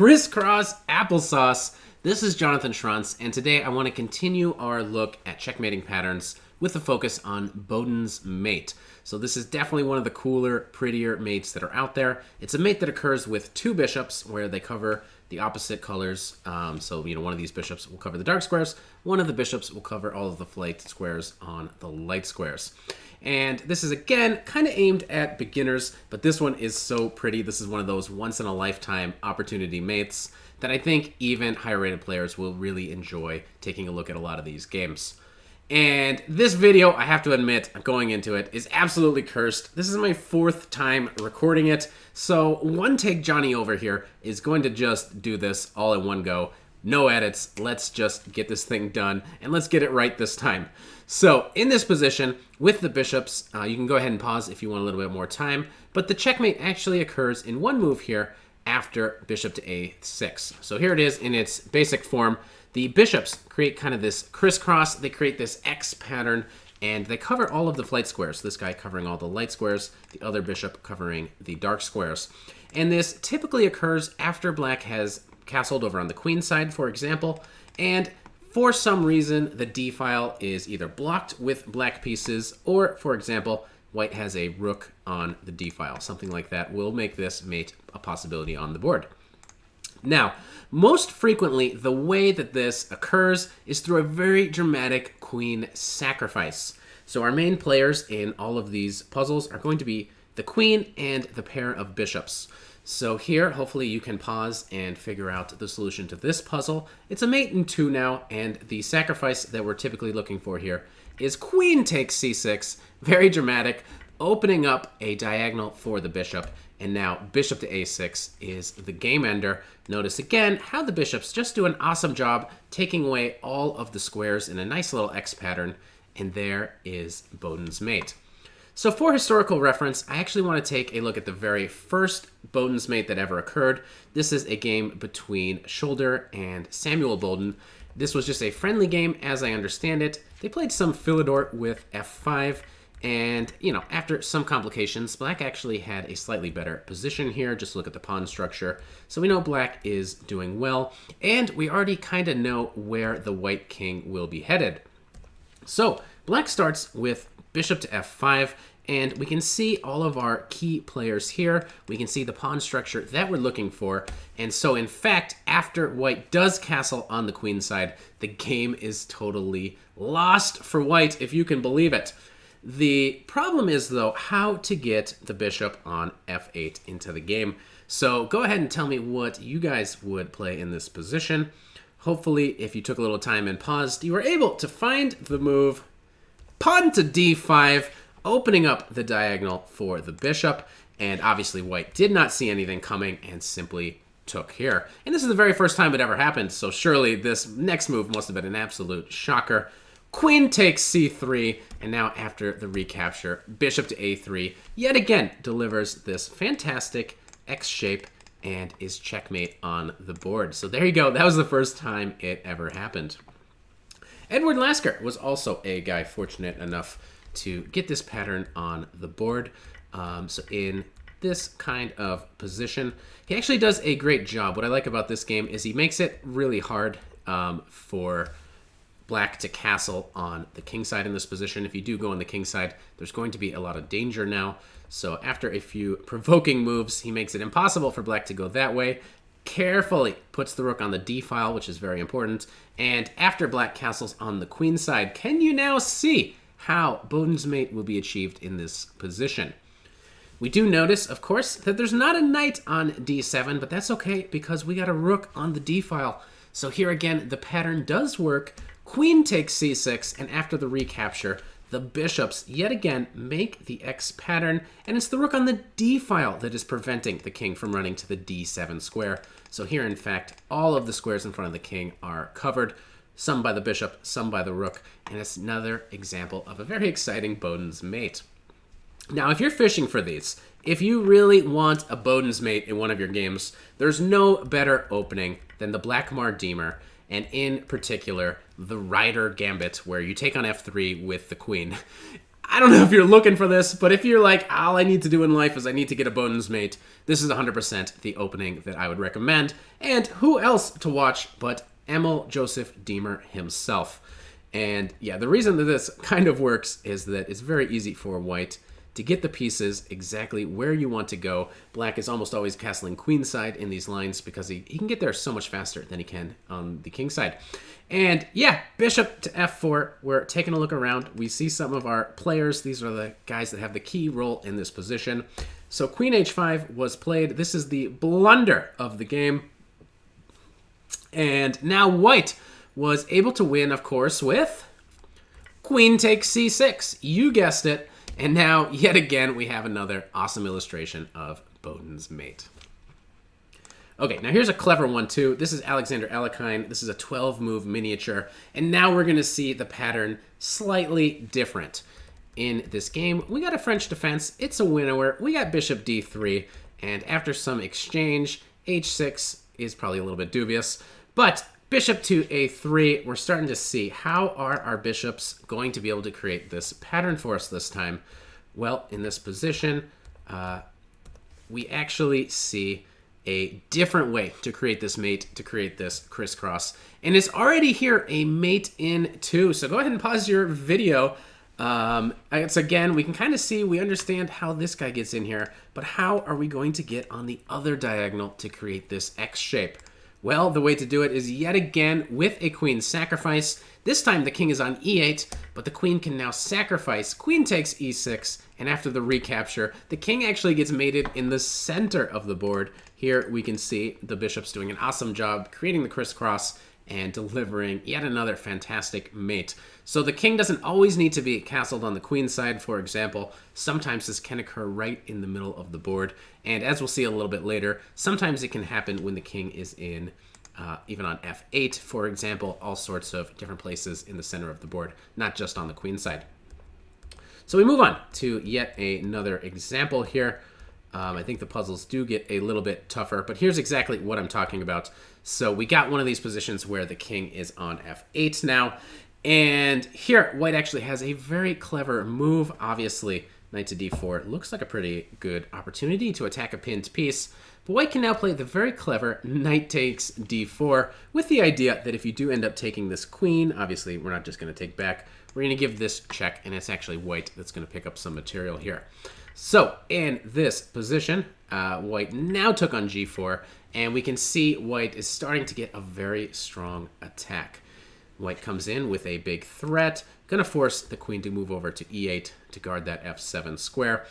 crisscross applesauce. This is Jonathan Schrantz, and today I want to continue our look at checkmating patterns with a focus on Boden's mate. So this is definitely one of the cooler, prettier mates that are out there. It's a mate that occurs with two bishops where they cover the opposite colors. So, one of these bishops will cover the dark squares. One of the bishops will cover all of the light squares on the light squares. And this is, again, kind of aimed at beginners, but this one is so pretty. This is one of those once-in-a-lifetime opportunity mates that I think even higher-rated players will really enjoy taking a look at a lot of these games. And this video, I have to admit, going into it, is absolutely cursed. This is my fourth time recording it, so One Take Johnny over here is going to just do this all in one go. No edits, let's just get this thing done, and let's get it right this time. So, in this position, with the bishops, you can go ahead and pause if you want a little bit more time, but the checkmate actually occurs in one move here after bishop to a6. So here it is in its basic form. The bishops create kind of this crisscross, they create this X pattern, and they cover all of the light squares. This guy covering all the light squares, the other bishop covering the dark squares. And this typically occurs after black has castled over on the queen side, for example, and for some reason, the d file is either blocked with black pieces, or, for example, white has a rook on the d file. Something like that will make this mate a possibility on the board. Now, most frequently, the way that this occurs is through a very dramatic queen sacrifice. So our main players in all of these puzzles are going to be the queen and the pair of bishops. So here, hopefully you can pause and figure out the solution to this puzzle. It's a mate in 2 now, and the sacrifice that we're typically looking for here is queen takes c6, very dramatic, opening up a diagonal for the bishop, and now bishop to a6 is the game ender. Notice again how the bishops just do an awesome job taking away all of the squares in a nice little X pattern, and there is Boden's mate. So for historical reference, I actually want to take a look at the very first Boden's mate that ever occurred. This is a game between Schulder and Samuel Boden. This was just a friendly game, as I understand it. They played some Philidor with f5, and, after some complications, black actually had a slightly better position here. Just look at the pawn structure. So we know black is doing well, and we already kind of know where the white king will be headed. So black starts with bishop to f5, and we can see all of our key players here. We can see the pawn structure that we're looking for. And so, in fact, after white does castle on the queen side, the game is totally lost for white, if you can believe it. The problem is, though, how to get the bishop on f8 into the game. So go ahead and tell me what you guys would play in this position. Hopefully, if you took a little time and paused, you were able to find the move pawn to d5, opening up the diagonal for the bishop, and obviously white did not see anything coming and simply took here. And this is the very first time it ever happened, so surely this next move must have been an absolute shocker. Queen takes c3, and now after the recapture, bishop to a3, yet again delivers this fantastic X shape and is checkmate on the board. So there you go, that was the first time it ever happened. Edward Lasker was also a guy fortunate enough to get this pattern on the board. So in this kind of position, he actually does a great job. What I like about this game is he makes it really hard for black to castle on the king side in this position. If you do go on the king side, there's going to be a lot of danger now. So after a few provoking moves, he makes it impossible for black to go that way. Carefully puts the rook on the d file, which is very important. And after black castles on the queen side, can you now see how Boden's mate will be achieved in this position? We do notice, of course, that there's not a knight on d7, but that's okay because we got a rook on the d file. So here again, the pattern does work. Queen takes c6, and after the recapture, the bishops yet again make the X pattern, and it's the rook on the d file that is preventing the king from running to the d7 square. So here, in fact, all of the squares in front of the king are covered, some by the bishop, some by the rook, and it's another example of a very exciting Boden's mate. Now, if you're fishing for these, if you really want a Boden's mate in one of your games, there's no better opening than the Black Mar-Demer, and in particular, the Rider Gambit, where you take on f3 with the queen. I don't know if you're looking for this, but if you're like, all I need to do in life is I need to get a Boden's Mate, this is 100% the opening that I would recommend. And who else to watch but Emil Joseph Diemer himself. And yeah, the reason that this kind of works is that it's very easy for white to get the pieces exactly where you want to go. Black is almost always castling queenside in these lines because he can get there so much faster than he can on the king side. And yeah, bishop to f4. We're taking a look around. We see some of our players. These are the guys that have the key role in this position. So queen h5 was played. This is the blunder of the game. And now white was able to win, of course, with queen takes c6. You guessed it. And now, yet again, we have another awesome illustration of Boden's Mate. Okay, now here's a clever one, too. This is Alexander Alekhine. This is a 12-move miniature. And now we're going to see the pattern slightly different. In this game, we got a French defense. It's a winnower. We got bishop d3. And after some exchange, h6 is probably a little bit dubious. But bishop to a3, we're starting to see how are our bishops going to be able to create this pattern for us this time. Well, in this position, we actually see a different way to create this mate, to create this crisscross. And it's already here a mate in 2. So go ahead and pause your video. It's again, we can kind of see, we understand how this guy gets in here, but how are we going to get on the other diagonal to create this X shape? Well, the way to do it is yet again with a queen sacrifice. This time the king is on e8, but the queen can now sacrifice. Queen takes e6, and after the recapture, the king actually gets mated in the center of the board. Here we can see the bishop's doing an awesome job creating the crisscross and delivering yet another fantastic mate. So the king doesn't always need to be castled on the queen side, for example. Sometimes this can occur right in the middle of the board. And as we'll see a little bit later, sometimes it can happen when the king is in, even on f8, for example, all sorts of different places in the center of the board, not just on the queen side. So we move on to yet another example here. I think the puzzles do get a little bit tougher, but here's exactly what I'm talking about. So we got one of these positions where the king is on f8 now, and here white actually has a very clever move. Obviously, knight to d4 looks like a pretty good opportunity to attack a pinned piece, but white can now play the very clever knight takes d4 with the idea that if you do end up taking this queen, obviously we're not just going to take back, we're going to give this check, and it's actually white that's going to pick up some material here. So in this position, white now took on g4, and we can see white is starting to get a very strong attack. White comes in with a big threat, gonna force the queen to move over to e8 to guard that f7 square.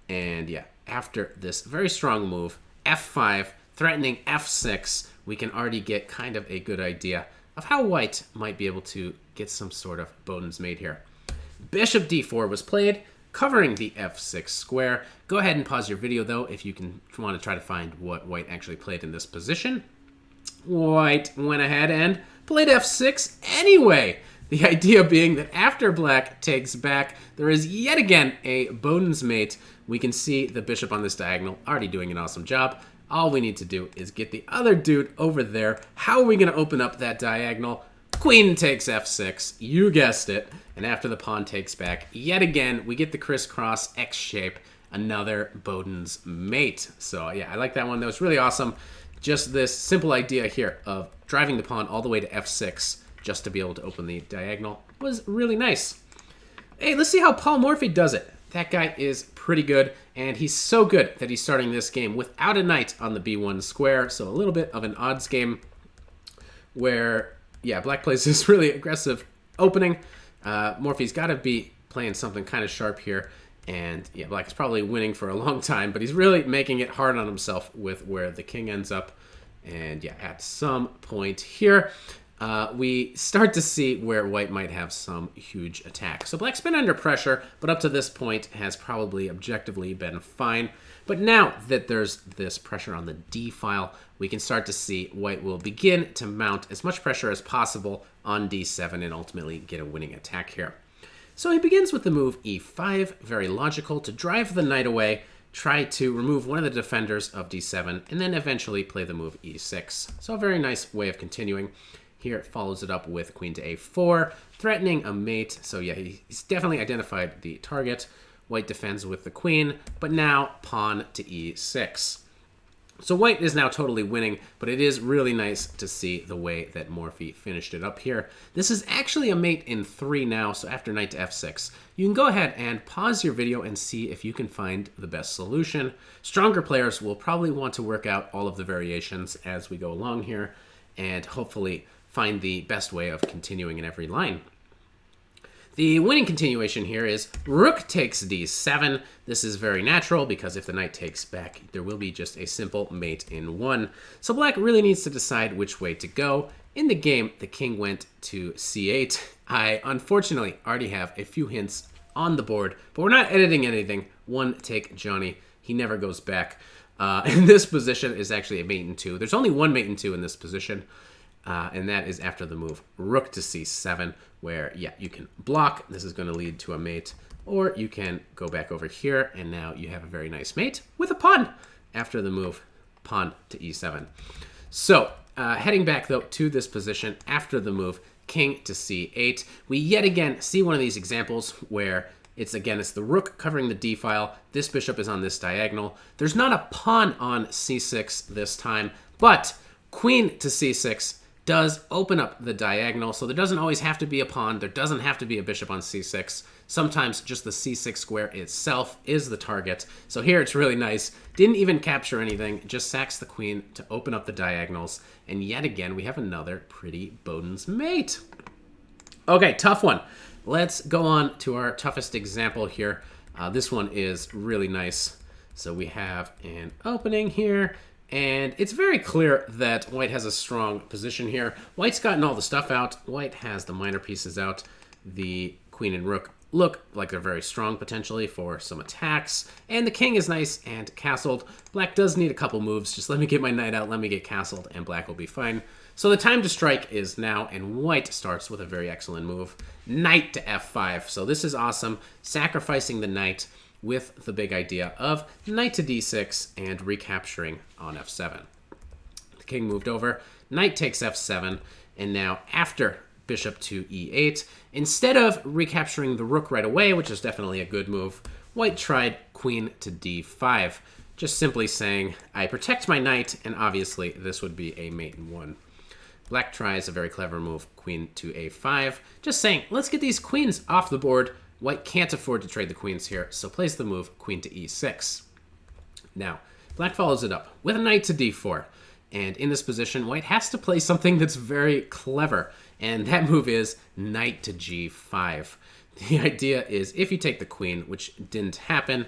And yeah, after this very strong move, f5, threatening f6, we can already get kind of a good idea of how white might be able to get some sort of Boden's Mate here. Bishop d4 was played, covering the f6 square. Go ahead and pause your video, though, if you want to try to find what white actually played in this position. White went ahead and played f6 anyway. The idea being that after black takes back, there is yet again a Boden's Mate. We can see the bishop on this diagonal already doing an awesome job. All we need to do is get the other dude over there. How are we going to open up that diagonal? Queen takes f6, you guessed it, and after the pawn takes back, yet again, we get the crisscross X shape, another Boden's Mate. So yeah, I like that one. That was really awesome. Just this simple idea here of driving the pawn all the way to f6 just to be able to open the diagonal was really nice. Hey, let's see how Paul Morphy does it. That guy is pretty good, and he's so good that he's starting this game without a knight on the b1 square, so a little bit of an odds game where, yeah, black plays this really aggressive opening. Morphy's got to be playing something kind of sharp here, and yeah, black is probably winning for a long time, but he's really making it hard on himself with where the king ends up. And yeah, at some point here, we start to see where white might have some huge attack. So black's been under pressure, but up to this point has probably objectively been fine. But now that there's this pressure on the d file, we can start to see white will begin to mount as much pressure as possible on d7 and ultimately get a winning attack here. So he begins with the move e5, very logical, to drive the knight away, try to remove one of the defenders of d7, and then eventually play the move e6. So a very nice way of continuing. Here follows it up with queen to a4, threatening a mate. So yeah, he's definitely identified the target. White defends with the queen, but now pawn to e6. So white is now totally winning, but it is really nice to see the way that Morphy finished it up here. This is actually a mate in 3 now, so after knight to f6. You can go ahead and pause your video and see if you can find the best solution. Stronger players will probably want to work out all of the variations as we go along here, and hopefully find the best way of continuing in every line. The winning continuation here is rook takes d7. This is very natural because if the knight takes back, there will be just a simple mate in 1. So black really needs to decide which way to go. In the game, the king went to c8. I unfortunately already have a few hints on the board, but we're not editing anything. One take Johnny. He never goes back. And this position is actually a mate in 2. There's only one mate in 2 in this position. And that is after the move rook to c7, where, yeah, you can block. This is going to lead to a mate. Or you can go back over here, and now you have a very nice mate with a pawn after the move pawn to e7. So, heading back, though, to this position after the move king to c8, we yet again see one of these examples where it's the rook covering the d file. This bishop is on this diagonal. There's not a pawn on c6 this time, but queen to c6 does open up the diagonal, so there doesn't always have to be a pawn. There doesn't have to be a bishop on c6. Sometimes just the c6 square itself is the target. So here it's really nice. Didn't even capture anything, just sacks the queen to open up the diagonals. And yet again, we have another pretty Boden's mate. Okay, tough one. Let's go on to our toughest example here. This one is really nice. So we have an opening here. And it's very clear that white has a strong position here. White's gotten all the stuff out. White has the minor pieces out. The queen and rook look like they're very strong potentially for some attacks. And the king is nice and castled. Black does need a couple moves. Just let me get my knight out, let me get castled, and black will be fine. So the time to strike is now, and white starts with a very excellent move. Knight to f5. So this is awesome. Sacrificing the knight with the big idea of knight to d6 and recapturing on f7. The king moved over, knight takes f7, and now after bishop to e8, instead of recapturing the rook right away, which is definitely a good move, white tried queen to d5, just simply saying, I protect my knight, and obviously this would be a mate in 1. Black tries a very clever move, queen to a5, just saying, let's get these queens off the board. White can't afford to trade the queens here, so plays the move queen to e6. Now, black follows it up with a knight to d4. And in this position, white has to play something that's very clever. And that move is knight to g5. The idea is if you take the queen, which didn't happen,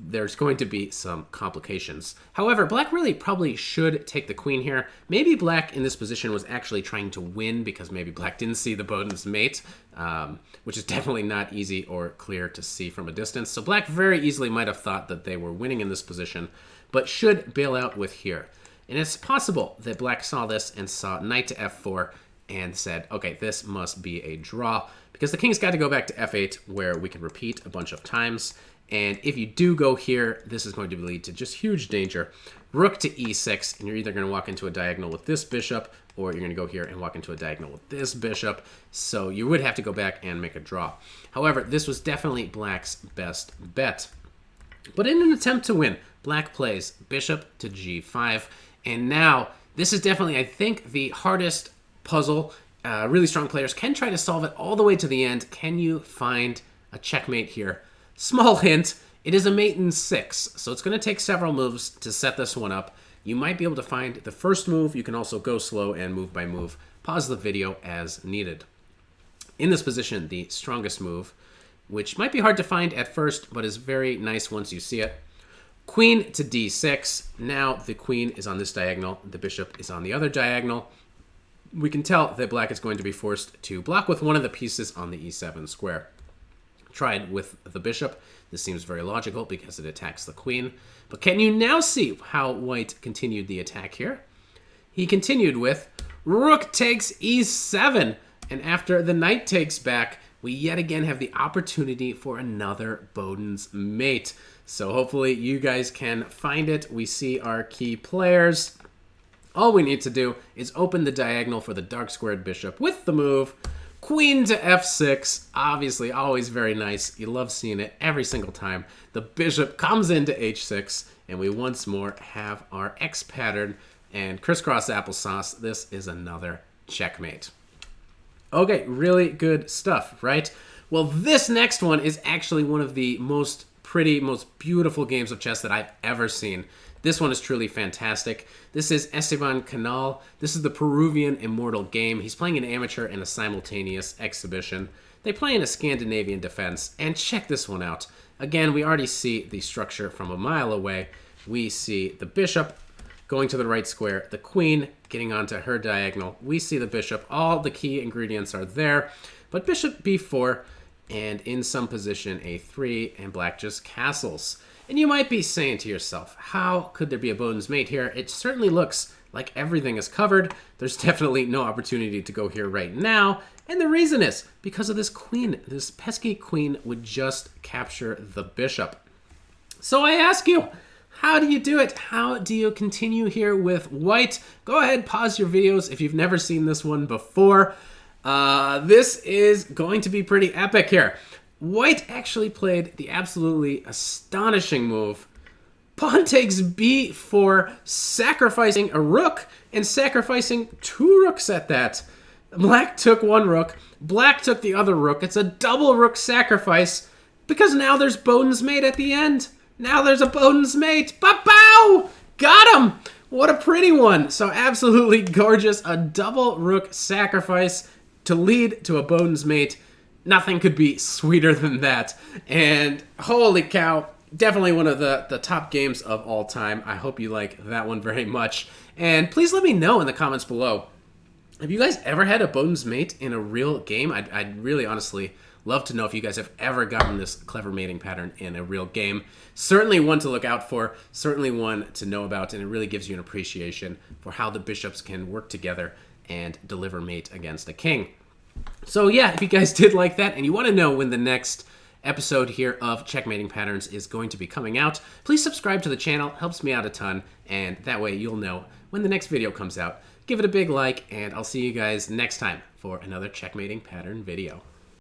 there's going to be some complications. However, black really probably should take the queen here. Maybe black in this position was actually trying to win because maybe black didn't see the Boden's mate, which is definitely not easy or clear to see from a distance. So black very easily might have thought that they were winning in this position, but should bail out with here. And it's possible that black saw this and saw knight to f4 and said, okay, this must be a draw because the king's got to go back to f8 where we can repeat a bunch of times. And if you do go here, this is going to lead to just huge danger. Rook to e6, and you're either going to walk into a diagonal with this bishop, or you're going to go here and walk into a diagonal with this bishop. So you would have to go back and make a draw. However, this was definitely black's best bet. But in an attempt to win, black plays bishop to g5. And now, this is definitely, I think, the hardest puzzle. Really strong players can try to solve it all the way to the end. Can you find a checkmate here? Small hint, it is a mate in 6, so it's going to take several moves to set this one up. You might be able to find the first move. You can also go slow and move by move. Pause the video as needed. In this position, the strongest move, which might be hard to find at first, but is very nice once you see it. Queen to d6. Now the queen is on this diagonal. The bishop is on the other diagonal. We can tell that black is going to be forced to block with one of the pieces on the e7 square. Tried with the bishop. This seems very logical because it attacks the queen. But can you now see how white continued the attack here? He continued with rook takes e7. And after the knight takes back, we yet again have the opportunity for another Boden's mate. So hopefully you guys can find it. We see our key players. All we need to do is open the diagonal for the dark squared bishop with the move queen to f6. Obviously, always very nice. You love seeing it every single time. The bishop comes into h6, and we once more have our X pattern and crisscross applesauce. This is another checkmate. Okay, really good stuff, right? Well, this next one is actually one of the most beautiful games of chess that I've ever seen. This one is truly fantastic. This is Esteban Canal. This is the Peruvian Immortal game. He's playing an amateur in a simultaneous exhibition. They play in a Scandinavian defense, and check this one out. Again, we already see the structure from a mile away. We see the bishop going to the right square, the queen getting onto her diagonal. We see the bishop. All the key ingredients are there, but bishop b4, and in some position a3, and black just castles. And you might be saying to yourself, how could there be a Boden's mate here? It certainly looks like everything is covered. There's definitely no opportunity to go here right now. And the reason is because of this queen. This pesky queen would just capture the bishop. So I ask you, how do you do it? How do you continue here with white? Go ahead, pause your videos if you've never seen this one before. This is going to be pretty epic here. White actually played the absolutely astonishing move. Pawn takes b4, sacrificing a rook and sacrificing 2 rooks at that. Black took 1 rook. Black took the other rook. It's a double rook sacrifice because now there's Boden's mate at the end. Now there's a Boden's mate. Ba-bow! Got him! What a pretty one. So absolutely gorgeous. A double rook sacrifice to lead to a Boden's mate. Nothing could be sweeter than that. And holy cow, definitely one of the top games of all time. I hope you like that one very much. And please let me know in the comments below. Have you guys ever had a Boden's mate in a real game? I'd really honestly love to know if you guys have ever gotten this clever mating pattern in a real game. Certainly one to look out for, certainly one to know about, and it really gives you an appreciation for how the bishops can work together and deliver mate against a king. So yeah, if you guys did like that and you want to know when the next episode here of Checkmating Patterns is going to be coming out, please subscribe to the channel. Helps me out a ton, and that way you'll know when the next video comes out. Give it a big like, and I'll see you guys next time for another Checkmating Pattern video.